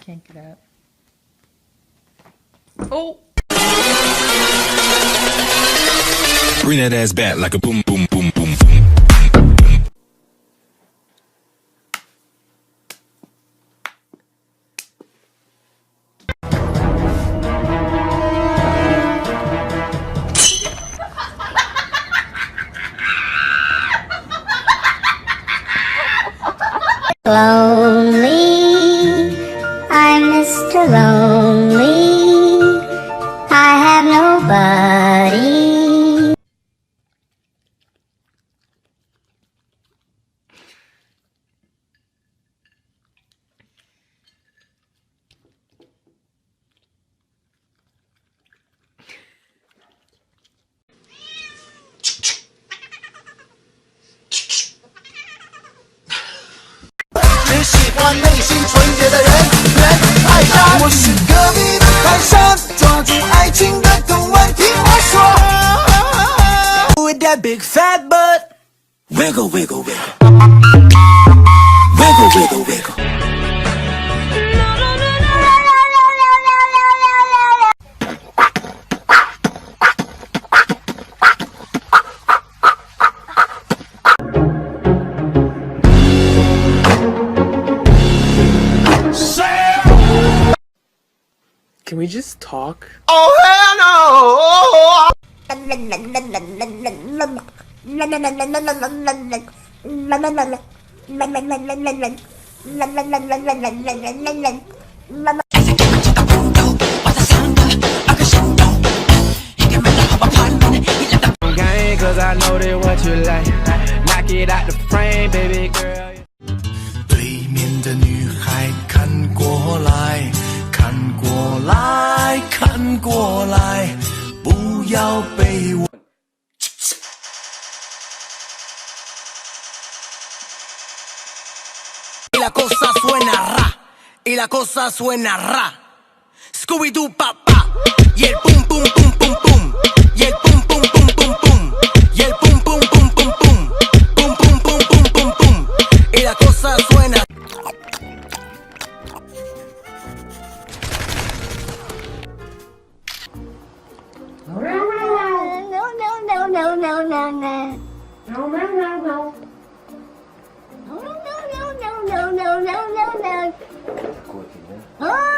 Can't get up. Oh! Bring that ass back like a boom, boom, boom, boom, boom. Lonely, I'm Mr. Lonely. I have nobody.内心纯洁的人，爱他。我是隔壁的泰山，抓住爱情的藤蔓，听我说。With that big fat butt, wiggle, wiggle, wiggle, wiggle, wiggle, wiggle. Can we just talk? Oh hell no! Okay, cause I know that what you like. Knock it out the frame, baby girl. 对面的女孩看过来，看过来，看过来，不要被我。Y la cosa suena ra, y la cosa suena ra. Scooby-Doo papá, y el pum pum pum pum pum, y el pum pum pum pum pum, y el pum pum pum pum pum, pum pum pum pum pum pum, y la cosa suena. No, no, no, no, no, no, no. No, no, no, no. No, no, no, no, no, no, no, no. Oh!